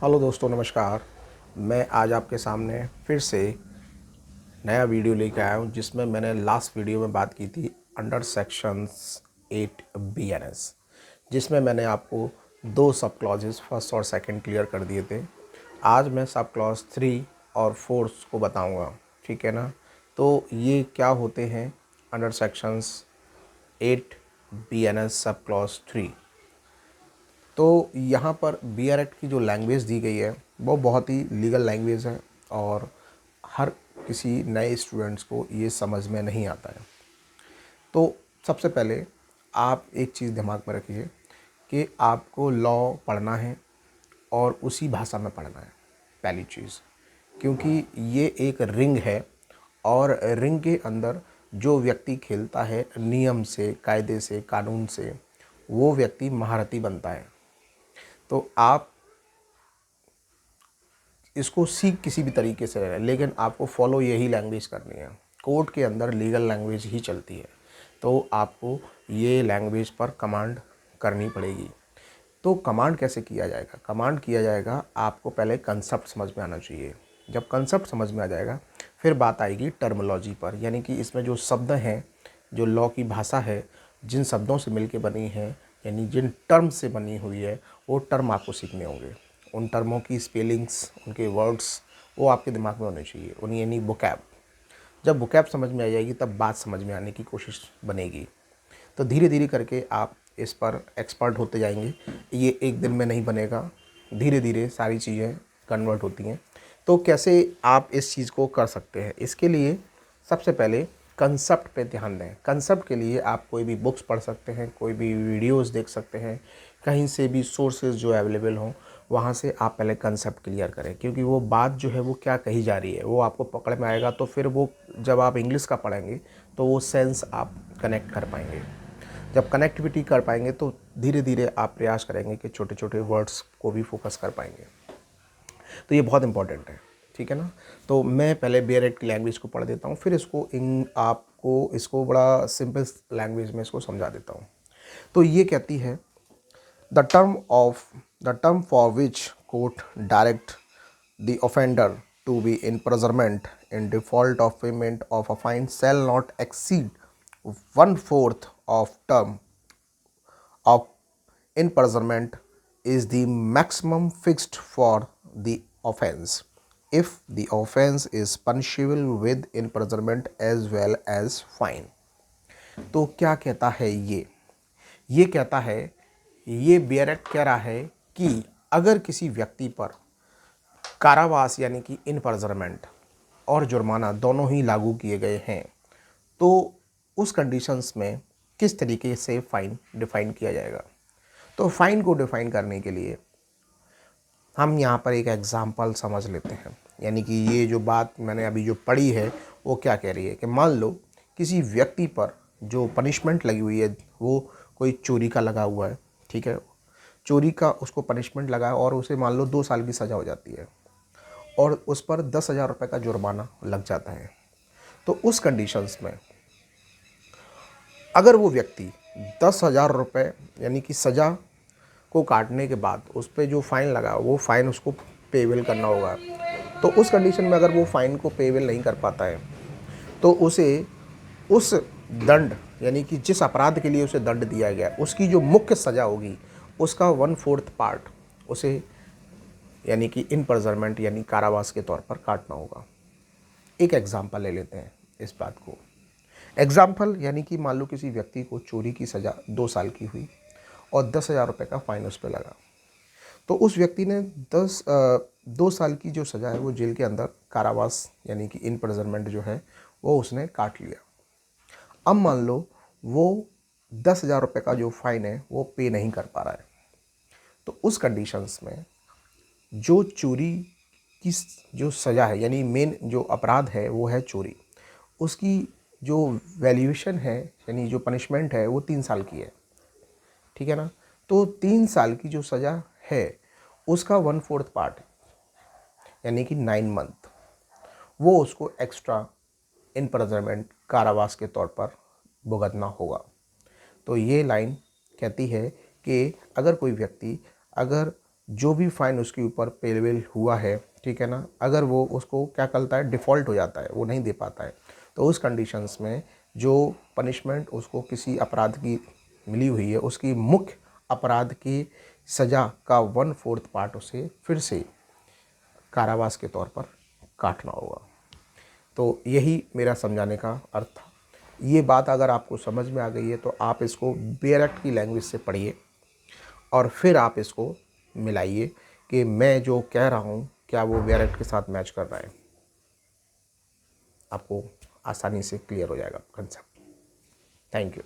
Hello दोस्तों, नमस्कार। मैं आज आपके सामने फिर से नया वीडियो लेकर आया हूँ, जिसमें मैंने लास्ट वीडियो में बात की थी अंडर सेक्शंस 8 BNS, जिसमें मैंने आपको दो सब क्लॉजेस फर्स्ट और सेकंड क्लियर कर दिए थे। आज मैं सब क्लॉज 3 और 4 को बताऊँगा, ठीक है ना। तो ये क्या होते हैं under sections 8 BNS sub clause 3। तो यहाँ पर BR एक्ट की जो लैंग्वेज दी गई है वो बहुत ही लीगल लैंग्वेज है और हर किसी नए स्टूडेंट्स को ये समझ में नहीं आता है। तो सबसे पहले आप एक चीज़ दिमाग में रखिए कि आपको लॉ पढ़ना है और उसी भाषा में पढ़ना है, पहली चीज़। क्योंकि ये एक रिंग है और रिंग के अंदर जो व्यक्ति खेलता है नियम से, कायदे से, कानून से, वो व्यक्ति महारथी बनता है। तो आप इसको सीख किसी भी तरीके से रहे, लेकिन आपको फॉलो यही लैंग्वेज करनी है। कोर्ट के अंदर लीगल लैंग्वेज ही चलती है, तो आपको ये लैंग्वेज पर कमांड करनी पड़ेगी। तो कमांड कैसे किया जाएगा? कमांड किया जाएगा, आपको पहले कंसेप्ट समझ में आना चाहिए। जब कंसेप्ट समझ में आ जाएगा फिर बात आएगी टर्मिनोलॉजी पर, यानी कि इसमें जो शब्द हैं, जो लॉ की भाषा है, जिन शब्दों से मिलके बनी है, यानी जिन टर्म से बनी हुई है, वो टर्म आपको सीखने होंगे। उन टर्मों की स्पेलिंग्स, उनके वर्ड्स वो आपके दिमाग में होने चाहिए, उन्हें यानी वोकैब। जब वोकैब समझ में आ जाएगी तब बात समझ में आने की कोशिश बनेगी। तो धीरे धीरे करके आप इस पर एक्सपर्ट होते जाएंगे। ये एक दिन में नहीं बनेगा, धीरे धीरे सारी चीज़ें कन्वर्ट होती हैं। तो कैसे आप इस चीज़ को कर सकते हैं? इसके लिए सबसे पहले कंसेप्ट पे ध्यान दें। कंसेप्ट के लिए आप कोई भी बुक्स पढ़ सकते हैं, कोई भी वीडियोस देख सकते हैं, कहीं से भी सोर्सेज जो अवेलेबल हों वहाँ से आप पहले कंसेप्ट क्लियर करें। क्योंकि वो बात जो है वो क्या कही जा रही है वो आपको पकड़ में आएगा, तो फिर वो जब आप इंग्लिश का पढ़ेंगे तो वो सेंस आप कनेक्ट कर पाएंगे। जब कनेक्टिविटी कर पाएंगे तो धीरे धीरे आप प्रयास करेंगे कि छोटे छोटे वर्ड्स को भी फोकस कर पाएंगे। तो ये बहुत इंपॉर्टेंट है, ठीक है ना। तो मैं पहले बेयरेट की लैंग्वेज को पढ़ देता हूँ, फिर इसको आपको इसको बड़ा सिंपल लैंग्वेज में इसको समझा देता हूँ। तो ये कहती है, the term for which court direct the offender to be in imprisonment in default of payment of a fine shall not exceed 1/4 of term of imprisonment is the maximum fixed for the offense if the offense is punishable with imprisonment as well as fine। तो क्या कहता है ये कहता है, ये बेयरेट कह रहा है कि अगर किसी व्यक्ति पर कारावास यानी कि इनपरिजनमेंट और जुर्माना दोनों ही लागू किए गए हैं, तो उस कंडीशंस में किस तरीके से फ़ाइन डिफ़ाइन किया जाएगा। तो फ़ाइन को डिफ़ाइन करने के लिए हम यहाँ पर एक एग्ज़ाम्पल समझ लेते हैं। यानी कि ये जो बात मैंने अभी जो पढ़ी है वो क्या कह रही है कि मान लो किसी व्यक्ति पर जो पनिशमेंट लगी हुई है वो कोई चोरी का लगा हुआ है, ठीक है। चोरी का उसको पनिशमेंट लगा है और उसे मान लो 2 साल की सज़ा हो जाती है और उस पर 10,000 रुपये का जुर्माना लग जाता है। तो उस कंडीशंस में अगर वो व्यक्ति 10,000 रुपये यानी कि सज़ा को काटने के बाद उस पर जो फ़ाइन लगा वो फ़ाइन उसको पेबल करना होगा। तो उस कंडीशन में अगर वो फ़ाइन को पेबल नहीं कर पाता है तो उसे उस दंड यानी कि जिस अपराध के लिए उसे दंड दिया गया उसकी जो मुख्य सज़ा होगी उसका 1/4 पार्ट उसे यानी कि इनपरिजनमेंट यानी कारावास के तौर पर काटना होगा। एक एग्जाम्पल ले लेते हैं इस बात को। एग्जाम्पल यानी कि मान लो किसी व्यक्ति को चोरी की सज़ा 2 साल की हुई और 10,000 रुपये का फ़ाइन उस पर लगा। तो उस व्यक्ति ने 2 साल की जो सज़ा है वो जेल के अंदर कारावास यानी कि इनप्रिजनमेंट जो है वो उसने काट लिया। अब मान लो वो 10,000 रुपये का जो फ़ाइन है वो पे नहीं कर पा रहा है। तो उस कंडीशंस में जो चोरी की जो सज़ा है यानी मेन जो अपराध है वो है चोरी, उसकी जो वैल्यूएशन है यानी जो पनिशमेंट है वो 3 साल की है, ठीक है ना। तो 3 साल की जो सज़ा है उसका 1/4 पार्ट यानी कि 9 मंथ वो उसको एक्स्ट्रा इनप्रिजनमेंट कारावास के तौर पर भुगतना होगा। तो ये लाइन कहती है कि अगर कोई व्यक्ति अगर जो भी फाइन उसके ऊपर पेबल हुआ है, ठीक है ना, अगर वो उसको क्या करता है, डिफ़ॉल्ट हो जाता है, वो नहीं दे पाता है, तो उस कंडीशंस में जो पनिशमेंट उसको किसी अपराध की मिली हुई है, उसकी मुख्य अपराध की सज़ा का 1/4 पार्ट उसे फिर से कारावास के तौर पर काटना होगा। तो यही मेरा समझाने का अर्थ था। ये बात अगर आपको समझ में आ गई है तो आप इसको बेयर एक्ट की लैंग्वेज से पढ़िए और फिर आप इसको मिलाइए कि मैं जो कह रहा हूँ क्या वो बेयर एक्ट के साथ मैच कर रहा है। आपको आसानी से क्लियर हो जाएगा कंसेप्ट। Thank you.